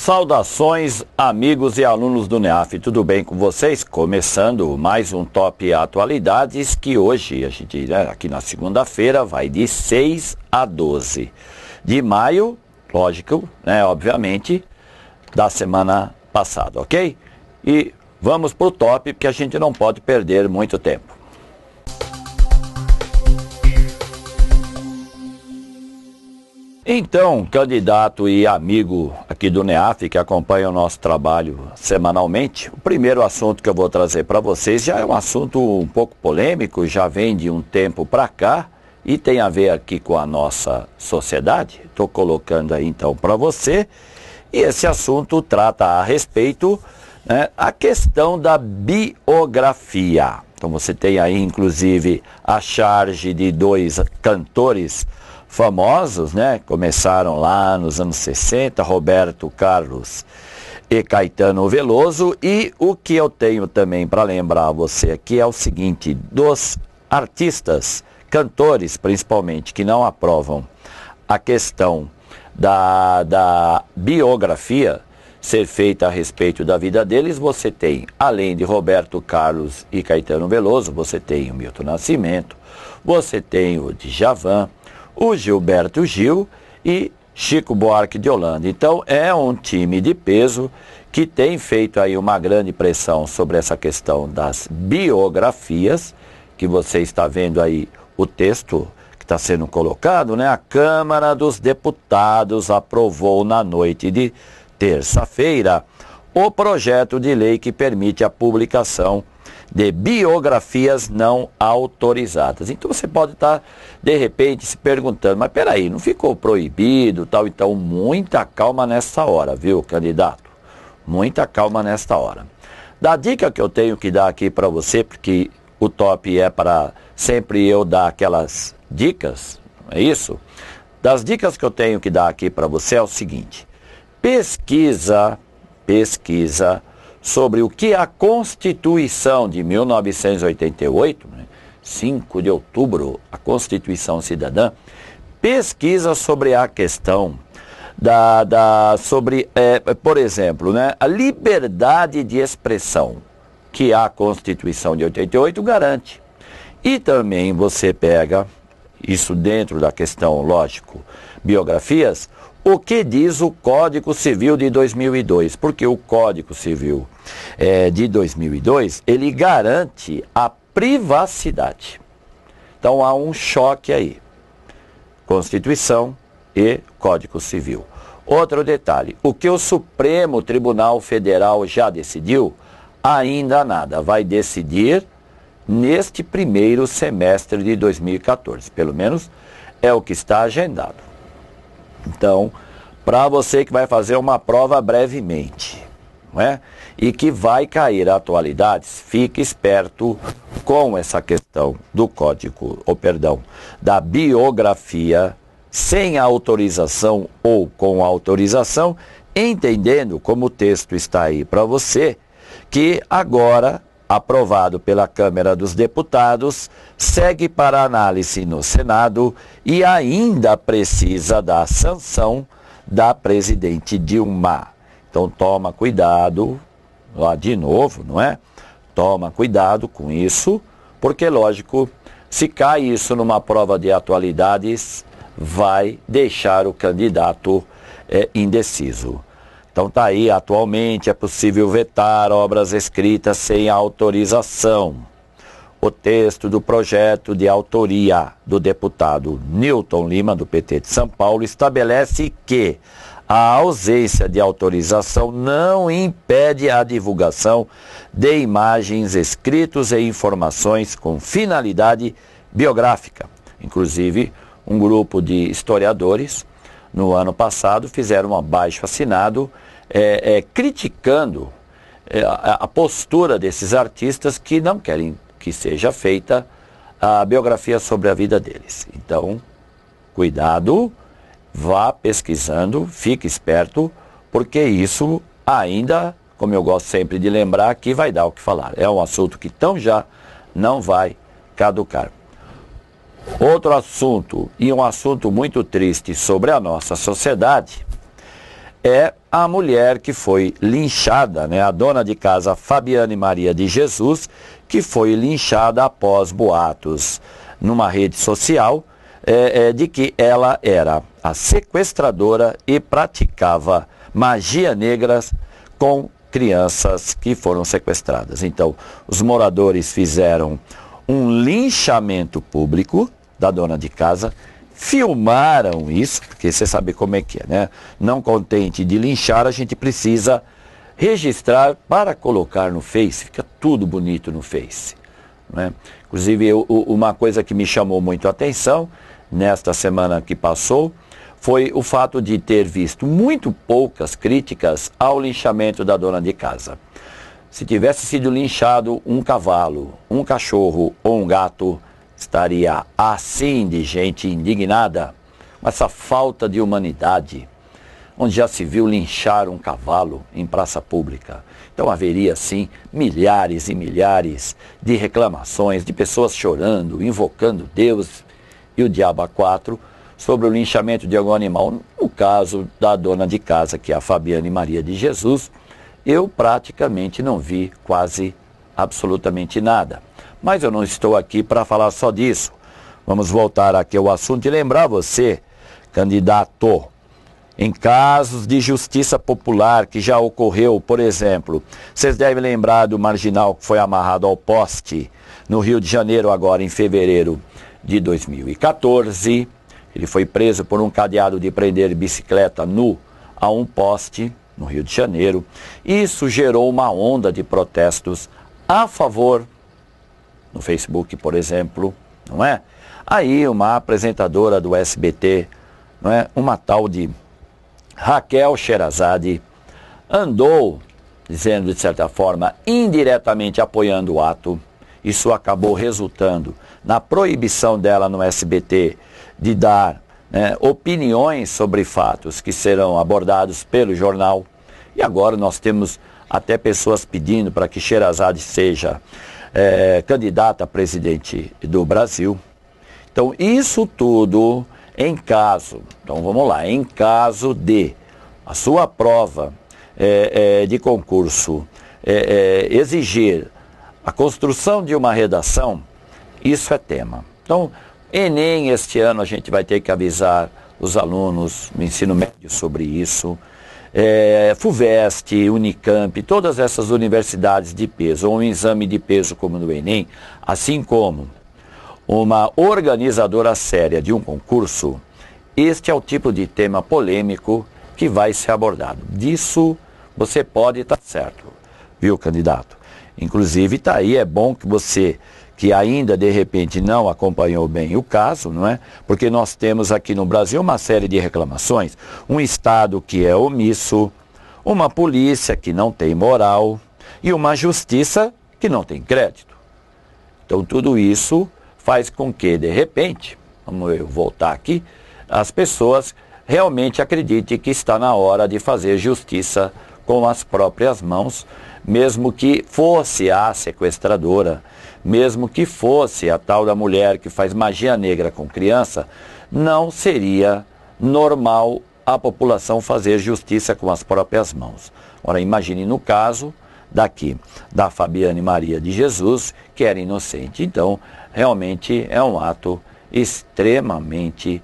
Saudações, amigos e alunos do NEAF, tudo bem com vocês? Começando mais um Top Atualidades que hoje, a gente, aqui na segunda-feira, vai de 6 a 12 de maio, lógico, obviamente, da semana passada, ok? E vamos para o top, porque a gente não pode perder muito tempo. Então, candidato e amigo aqui do NEAF, que acompanha o nosso trabalho semanalmente, o primeiro assunto que eu vou trazer para vocês já é um assunto um pouco polêmico, já vem de um tempo para cá e tem a ver aqui com a nossa sociedade. Estou colocando aí então para você, e esse assunto trata a respeito a questão da biografia. Então você tem aí inclusive a charge de dois cantores famosos, começaram lá nos anos 60, Roberto Carlos e Caetano Veloso, e o que eu tenho também para lembrar a você aqui é o seguinte: dos artistas, cantores principalmente, que não aprovam a questão da biografia ser feita a respeito da vida deles, você tem, além de Roberto Carlos e Caetano Veloso, você tem o Milton Nascimento, você tem o Djavan, o Gilberto Gil e Chico Buarque de Holanda. Então é um time de peso que tem feito aí uma grande pressão sobre essa questão das biografias, que você está vendo aí o texto que está sendo colocado, A Câmara dos Deputados aprovou na noite de terça-feira o projeto de lei que permite a publicação de biografias não autorizadas. Então você pode estar, de repente, se perguntando, mas peraí, não ficou proibido, tal? Então, muita calma nessa hora, viu, candidato? Muita calma nesta hora. Da dica que eu tenho que dar aqui para você, porque o top é para sempre eu dar aquelas dicas, é isso? Das dicas que eu tenho que dar aqui para você é o seguinte: pesquisa sobre o que a Constituição de 1988, 5 de outubro, a Constituição Cidadã, pesquisa sobre a questão por exemplo, a liberdade de expressão que a Constituição de 88 garante. E também você pega, isso dentro da questão, lógico, biografias, o que diz o Código Civil de 2002, porque o Código Civil de 2002, ele garante a privacidade. Então há um choque aí, Constituição e Código Civil. Outro detalhe, o que o Supremo Tribunal Federal já decidiu, ainda nada, vai decidir neste primeiro semestre de 2014, pelo menos é o que está agendado. Então, para você que vai fazer uma prova brevemente, e que vai cair atualidades, fique esperto com essa questão do da biografia sem autorização ou com autorização, entendendo, como o texto está aí para você, que agora, aprovado pela Câmara dos Deputados, segue para análise no Senado e ainda precisa da sanção da presidente Dilma. Então toma cuidado, lá de novo, Toma cuidado com isso, porque lógico, se cai isso numa prova de atualidades, vai deixar o candidato indeciso. Então tá aí, atualmente é possível vetar obras escritas sem autorização. O texto do projeto de autoria do deputado Newton Lima, do PT de São Paulo, estabelece que a ausência de autorização não impede a divulgação de imagens, escritos e informações com finalidade biográfica. Inclusive, um grupo de historiadores, no ano passado, fizeram um abaixo-assinado criticando a postura desses artistas que não querem que seja feita a biografia sobre a vida deles. Então, cuidado, vá pesquisando, fique esperto, porque isso ainda, como eu gosto sempre de lembrar, aqui vai dar o que falar. É um assunto que tão já não vai caducar. Outro assunto, e um assunto muito triste sobre a nossa sociedade, é a mulher que foi linchada, né? A dona de casa Fabiane Maria de Jesus, que foi linchada após boatos numa rede social de que ela era a sequestradora e praticava magia negra com crianças que foram sequestradas. Então, os moradores fizeram um linchamento público da dona de casa, filmaram isso, porque você sabe como é que é, né? Não contente de linchar, a gente precisa registrar para colocar no Face, fica tudo bonito no Face, né? Inclusive, uma coisa que me chamou muito a atenção nesta semana que passou foi o fato de ter visto muito poucas críticas ao linchamento da dona de casa. Se tivesse sido linchado um cavalo, um cachorro ou um gato, estaria assim de gente indignada com essa falta de humanidade, onde já se viu linchar um cavalo em praça pública. Então haveria sim milhares e milhares de reclamações, de pessoas chorando, invocando Deus e o diabo a quatro sobre o linchamento de algum animal. No caso da dona de casa, que é a Fabiane Maria de Jesus, eu praticamente não vi quase absolutamente nada. Mas eu não estou aqui para falar só disso. Vamos voltar aqui ao assunto e lembrar você, candidato, em casos de justiça popular que já ocorreu, por exemplo, vocês devem lembrar do marginal que foi amarrado ao poste no Rio de Janeiro agora em fevereiro de 2014. Ele foi preso por um cadeado de prender bicicleta nu a um poste no Rio de Janeiro. Isso gerou uma onda de protestos a favor, no Facebook, por exemplo, não é? Aí uma apresentadora do SBT, não é? Uma tal de Raquel Sherazade, andou dizendo, de certa forma, indiretamente apoiando o ato. Isso acabou resultando na proibição dela no SBT de dar, né, opiniões sobre fatos que serão abordados pelo jornal. E agora nós temos até pessoas pedindo para que Sherazade seja candidata a presidente do Brasil. Então isso tudo em caso, então vamos lá, em caso de a sua prova de concurso exigir a construção de uma redação, isso é tema. Então, Enem este ano a gente vai ter que avisar os alunos no ensino médio sobre isso. FUVEST, Unicamp, todas essas universidades de peso, ou um exame de peso como no Enem, assim como uma organizadora séria de um concurso, este é o tipo de tema polêmico que vai ser abordado. Disso você pode estar certo, viu, candidato? Inclusive está aí, é bom que você, que ainda de repente não acompanhou bem o caso, não é? Porque nós temos aqui no Brasil uma série de reclamações, um Estado que é omisso, uma polícia que não tem moral e uma justiça que não tem crédito. Então tudo isso faz com que, de repente, vamos eu voltar aqui, as pessoas realmente acreditem que está na hora de fazer justiça com as próprias mãos, mesmo que fosse a sequestradora, mesmo que fosse a tal da mulher que faz magia negra com criança, não seria normal a população fazer justiça com as próprias mãos. Ora, imagine no caso daqui, da Fabiane Maria de Jesus, que era inocente. Então, realmente é um ato extremamente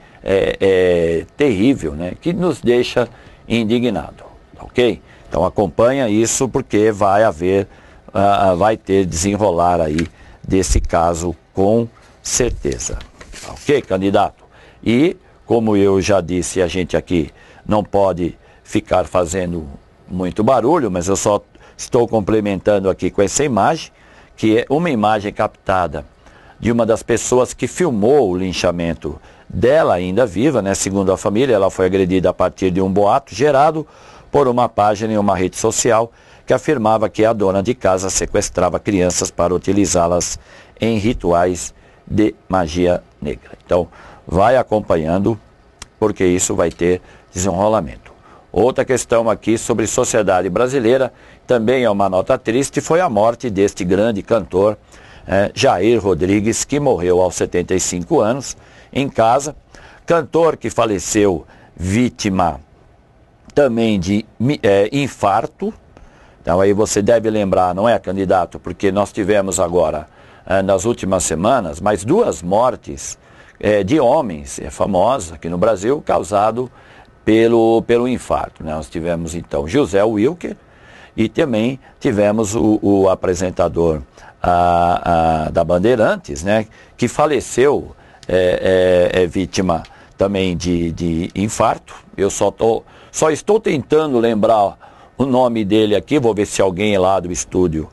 terrível, né? Que nos deixa indignado, ok? Então acompanha isso porque vai haver, vai ter desenrolar aí desse caso com certeza, ok, candidato? E como eu já disse, a gente aqui não pode ficar fazendo muito barulho, mas eu só estou complementando aqui com essa imagem, que é uma imagem captada de uma das pessoas que filmou o linchamento dela ainda viva, né? Segundo a família, ela foi agredida a partir de um boato gerado por uma página em uma rede social que afirmava que a dona de casa sequestrava crianças para utilizá-las em rituais de magia negra. Então, vai acompanhando, porque isso vai ter desenrolamento. Outra questão aqui sobre sociedade brasileira, também é uma nota triste, foi a morte deste grande cantor, Jair Rodrigues, que morreu aos 75 anos, em casa. Cantor que faleceu vítima também de infarto. Então aí você deve lembrar, não é, candidato? Porque nós tivemos agora, nas últimas semanas, mais 2 mortes de homens famosos aqui no Brasil, causado pelo infarto, né? Nós tivemos então José Wilker e também tivemos o apresentador da Bandeirantes, né? Que faleceu, vítima também de infarto. Eu só estou tentando lembrar o nome dele aqui, vou ver se alguém lá do estúdio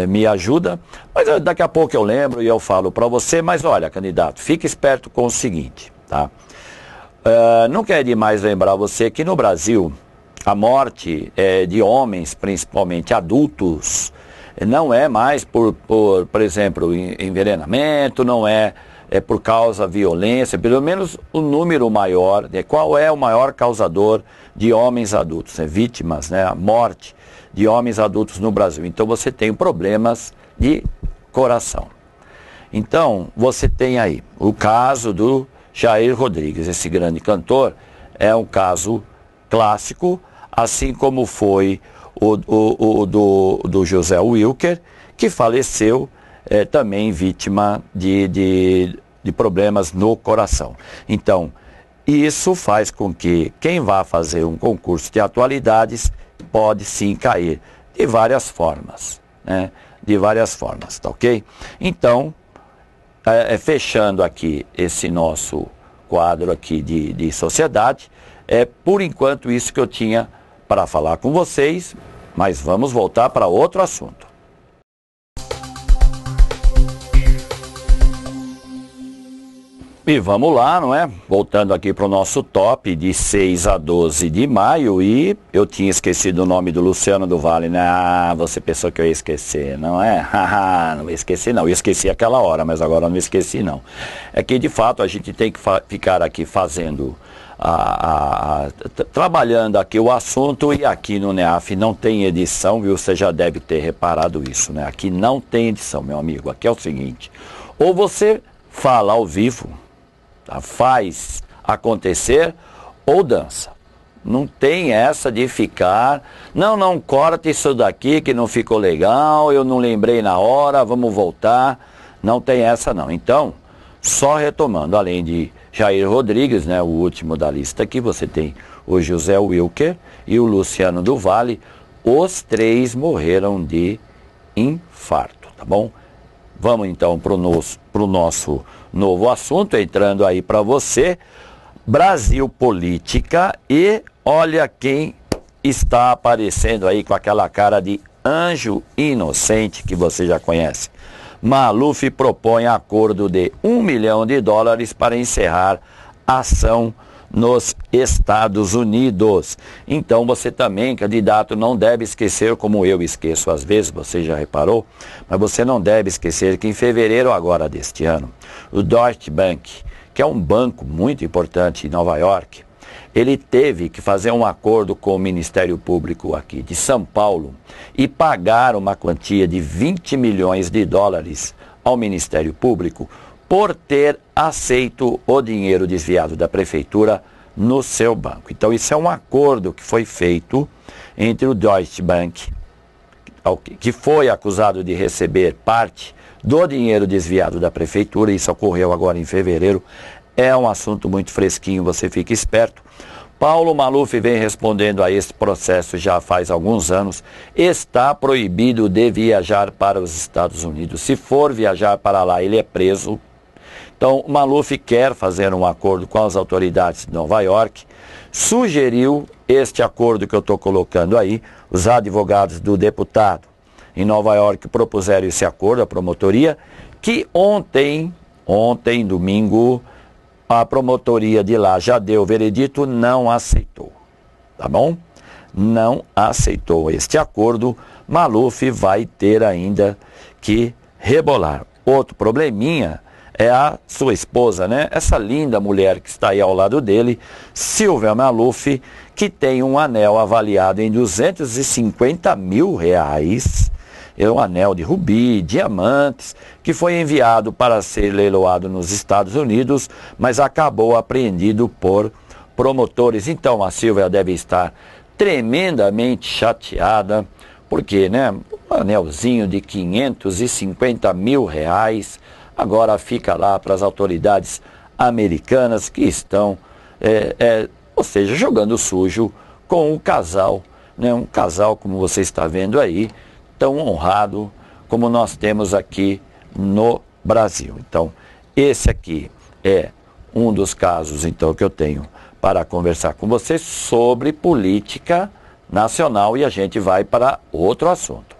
me ajuda, mas daqui a pouco eu lembro e eu falo para você. Mas olha, candidato, fique esperto com o seguinte, tá? Não quer demais lembrar você que no Brasil a morte de homens, principalmente adultos, não é mais por exemplo, envenenamento, não é por causa de violência, pelo menos o número maior. Qual é o maior causador de homens adultos? Vítimas, né? A morte de homens adultos no Brasil. Então você tem problemas de coração. Então você tem aí o caso do Jair Rodrigues, esse grande cantor, é um caso clássico, assim como foi o do José Wilker, que faleceu também vítima de problemas no coração. Então, isso faz com que quem vá fazer um concurso de atualidades pode sim cair de várias formas, né? De várias formas, tá ok? Então, fechando aqui esse nosso quadro aqui de sociedade, por enquanto isso que eu tinha para falar com vocês, mas vamos voltar para outro assunto. E vamos lá, não é? Voltando aqui para o nosso top de 6 a 12 de maio, e eu tinha esquecido o nome do Luciano do Vale, né? Ah, você pensou que eu ia esquecer, não é? Não esqueci não, eu esqueci aquela hora, mas agora não esqueci não. É que de fato a gente tem que ficar aqui fazendo, trabalhando aqui o assunto, e aqui no NEAF não tem edição, viu? Você já deve ter reparado isso, né? Aqui não tem edição, meu amigo. Aqui é o seguinte, ou você fala ao vivo, faz acontecer, ou dança. Não tem essa de ficar, não, corta isso daqui que não ficou legal, eu não lembrei na hora, vamos voltar. Não tem essa não. Então, só retomando, além de Jair Rodrigues, né, o último da lista aqui, você tem o José Wilker e o Luciano do Vale. Os 3 morreram de infarto, tá bom? Vamos então para o nosso novo assunto, entrando aí para você, Brasil Política, e olha quem está aparecendo aí com aquela cara de anjo inocente que você já conhece. Maluf propõe acordo de $1 milhão para encerrar ação nos Estados Unidos. Então você também, candidato, não deve esquecer, como eu esqueço às vezes, você já reparou, mas você não deve esquecer que em fevereiro agora deste ano, o Deutsche Bank, que é um banco muito importante em Nova York, ele teve que fazer um acordo com o Ministério Público aqui de São Paulo e pagar uma quantia de $20 milhões ao Ministério Público por ter aceito o dinheiro desviado da prefeitura no seu banco. Então isso é um acordo que foi feito entre o Deutsche Bank, que foi acusado de receber parte do dinheiro desviado da prefeitura. Isso ocorreu agora em fevereiro. É um assunto muito fresquinho, você fica esperto. Paulo Maluf vem respondendo a esse processo já faz alguns anos. Está proibido de viajar para os Estados Unidos. Se for viajar para lá, ele é preso. Então, o Maluf quer fazer um acordo com as autoridades de Nova York, sugeriu este acordo que eu estou colocando aí. Os advogados do deputado em Nova York propuseram esse acordo, a promotoria, que ontem, domingo, a promotoria de lá já deu o veredito, não aceitou, tá bom? Não aceitou este acordo. Maluf vai ter ainda que rebolar. Outro probleminha é a sua esposa, né? Essa linda mulher que está aí ao lado dele, Silvia Maluf, que tem um anel avaliado em R$250 mil. É um anel de rubi, diamantes, que foi enviado para ser leiloado nos Estados Unidos, mas acabou apreendido por promotores. Então a Silvia deve estar tremendamente chateada, porque, né, um anelzinho de 550 mil reais agora fica lá para as autoridades americanas que estão, ou seja, jogando sujo com o casal, né, um casal, como você está vendo aí, tão honrado como nós temos aqui no Brasil. Então, esse aqui é um dos casos, então, que eu tenho para conversar com você sobre política nacional, e a gente vai para outro assunto.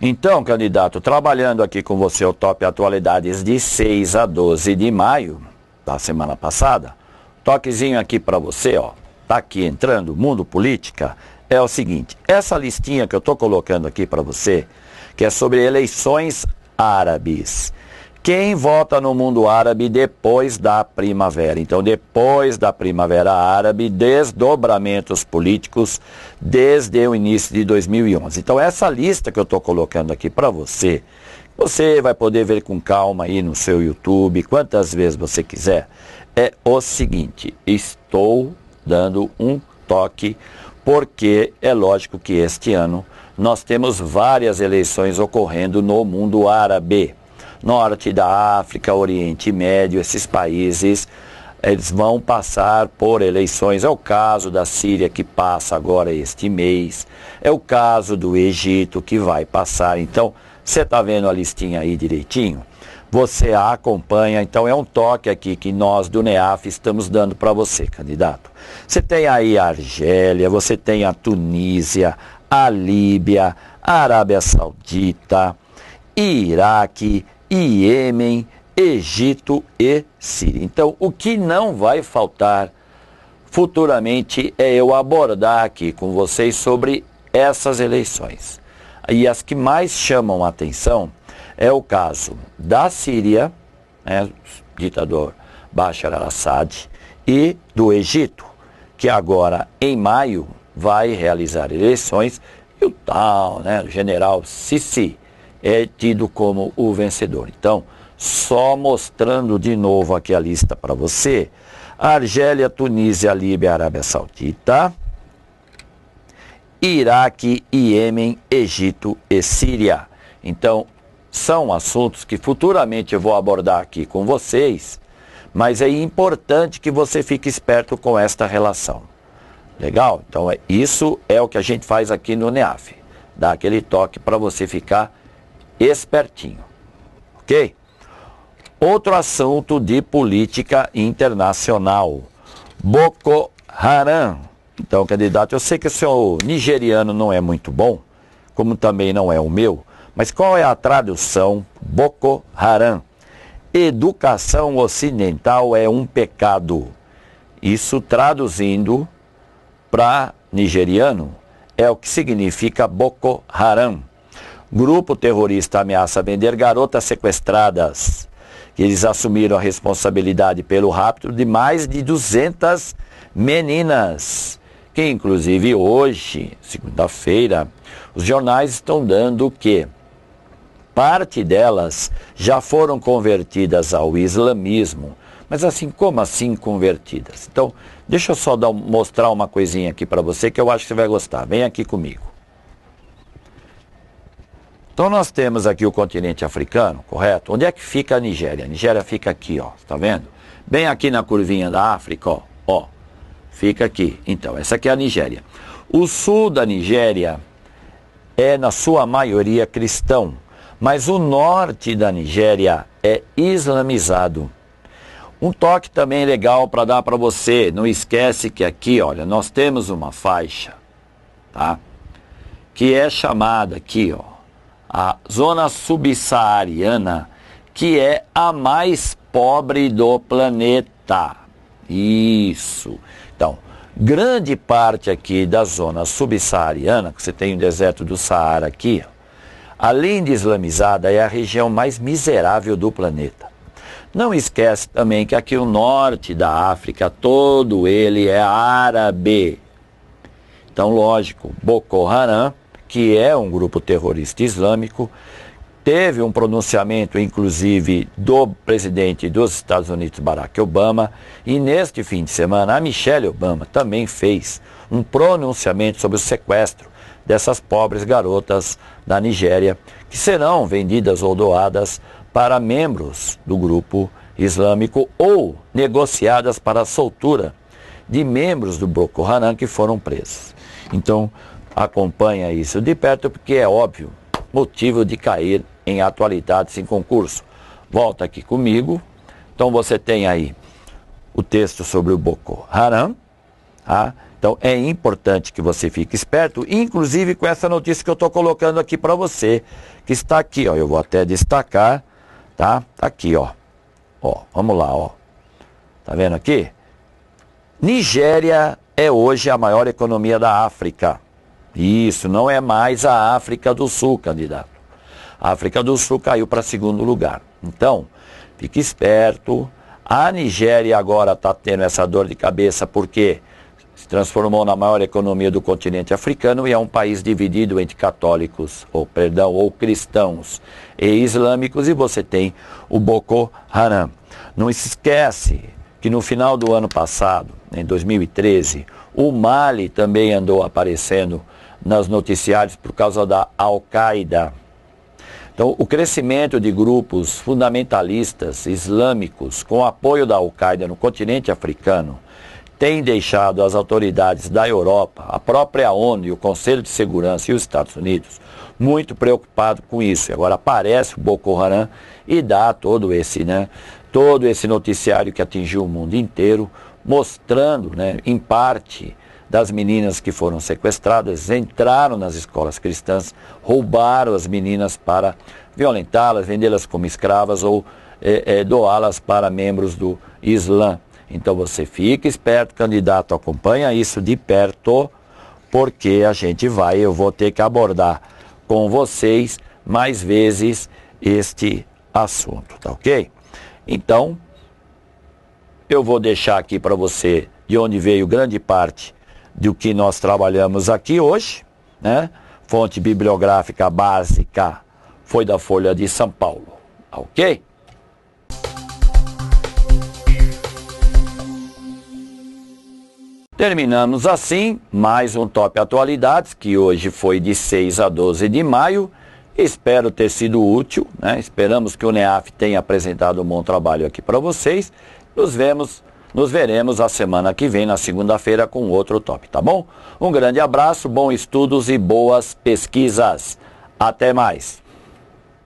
Então, candidato, trabalhando aqui com você o Top Atualidades de 6 a 12 de maio da semana passada, toquezinho aqui para você, ó, tá aqui entrando, Mundo Política, é o seguinte, essa listinha que eu estou colocando aqui para você, que é sobre eleições árabes. Quem vota no mundo árabe depois da primavera? Então, depois da primavera árabe, desdobramentos políticos desde o início de 2011. Então, essa lista que eu estou colocando aqui para você, você vai poder ver com calma aí no seu YouTube, quantas vezes você quiser, é o seguinte, estou dando um toque, porque é lógico que este ano nós temos várias eleições ocorrendo no mundo árabe. Norte da África, Oriente Médio, esses países, eles vão passar por eleições. É o caso da Síria, que passa agora este mês. É o caso do Egito, que vai passar. Então, você está vendo a listinha aí direitinho? Você a acompanha. Então, é um toque aqui que nós do NEAF estamos dando para você, candidato. Você tem aí a Argélia, você tem a Tunísia, a Líbia, a Arábia Saudita, Iraque, Iêmen, Egito e Síria. Então, o que não vai faltar futuramente é eu abordar aqui com vocês sobre essas eleições. E as que mais chamam a atenção é o caso da Síria, né, ditador Bashar al-Assad, e do Egito, que agora, em maio, vai realizar eleições, e o tal, né, o general Sisi é tido como o vencedor. Então, só mostrando de novo aqui a lista para você, Argélia, Tunísia, Líbia, Arábia Saudita, Iraque, Iêmen, Egito e Síria. Então, são assuntos que futuramente eu vou abordar aqui com vocês, mas é importante que você fique esperto com esta relação. Legal? Então, isso é o que a gente faz aqui no NEAF. Dá aquele toque para você ficar espertinho, ok? Outro assunto de política internacional, Boko Haram. Então, candidato, eu sei que o seu nigeriano não é muito bom, como também não é o meu, mas qual é a tradução Boko Haram? Educação ocidental é um pecado. Isso traduzindo para nigeriano é o que significa Boko Haram. Grupo terrorista ameaça vender garotas sequestradas. Eles assumiram a responsabilidade pelo rapto de mais de 200 meninas. Que inclusive hoje, segunda-feira, os jornais estão dando que parte delas já foram convertidas ao islamismo. Mas assim, como assim convertidas? Então, deixa eu só mostrar uma coisinha aqui para você que eu acho que você vai gostar. Vem aqui comigo. Então nós temos aqui o continente africano, correto? Onde é que fica a Nigéria? A Nigéria fica aqui, ó, tá vendo? Bem aqui na curvinha da África, ó, fica aqui. Então, essa aqui é a Nigéria. O sul da Nigéria é, na sua maioria, cristão, mas o norte da Nigéria é islamizado. Um toque também legal para dar para você, não esquece que aqui, olha, nós temos uma faixa, tá? Que é chamada aqui, ó, a zona subsaariana, que é a mais pobre do planeta. Isso. Então, grande parte aqui da zona subsaariana, que você tem o deserto do Saara aqui, além de islamizada, é a região mais miserável do planeta. Não esquece também que aqui o norte da África, todo ele é árabe. Então, lógico, Boko Haram, que é um grupo terrorista islâmico, Teve um pronunciamento, inclusive, do presidente dos Estados Unidos, Barack Obama, e neste fim de semana a Michelle Obama também fez um pronunciamento sobre o sequestro dessas pobres garotas da Nigéria, que serão vendidas ou doadas para membros do grupo islâmico ou negociadas para a soltura de membros do Boko Haram que foram presos. Então, acompanha isso de perto, porque é óbvio, motivo de cair em atualidades em concurso. Volta aqui comigo. Então você tem aí o texto sobre o Boko Haram. Tá? Então é importante que você fique esperto, inclusive com essa notícia que eu estou colocando aqui para você, que está aqui, ó. Eu vou até destacar, tá? Tá aqui, ó. Ó, vamos lá, ó. Tá vendo aqui? Nigéria é hoje a maior economia da África. Isso, não é mais a África do Sul, candidato. A África do Sul caiu para segundo lugar. Então, fique esperto. A Nigéria agora está tendo essa dor de cabeça porque se transformou na maior economia do continente africano e é um país dividido entre católicos, ou cristãos e islâmicos, e você tem o Boko Haram. Não se esquece que no final do ano passado, em 2013, o Mali também andou aparecendo nos noticiários por causa da Al-Qaeda. Então, o crescimento de grupos fundamentalistas islâmicos com apoio da Al-Qaeda no continente africano tem deixado as autoridades da Europa, a própria ONU e o Conselho de Segurança e os Estados Unidos muito preocupados com isso. E agora aparece o Boko Haram e dá todo esse noticiário que atingiu o mundo inteiro, mostrando, em parte, das meninas que foram sequestradas, entraram nas escolas cristãs, roubaram as meninas para violentá-las, vendê-las como escravas ou doá-las para membros do Islã. Então você fica esperto, candidato, acompanha isso de perto, porque eu vou ter que abordar com vocês mais vezes este assunto, tá ok? Então, eu vou deixar aqui para você de onde veio grande parte do que nós trabalhamos aqui hoje, né? Fonte bibliográfica básica foi da Folha de São Paulo, ok? Terminamos assim mais um Top Atualidades, que hoje foi de 6 a 12 de maio. Espero ter sido útil, né? Esperamos que o NEAF tenha apresentado um bom trabalho aqui para vocês. Nos veremos a semana que vem, na segunda-feira, com outro top, tá bom? Um grande abraço, bons estudos e boas pesquisas. Até mais!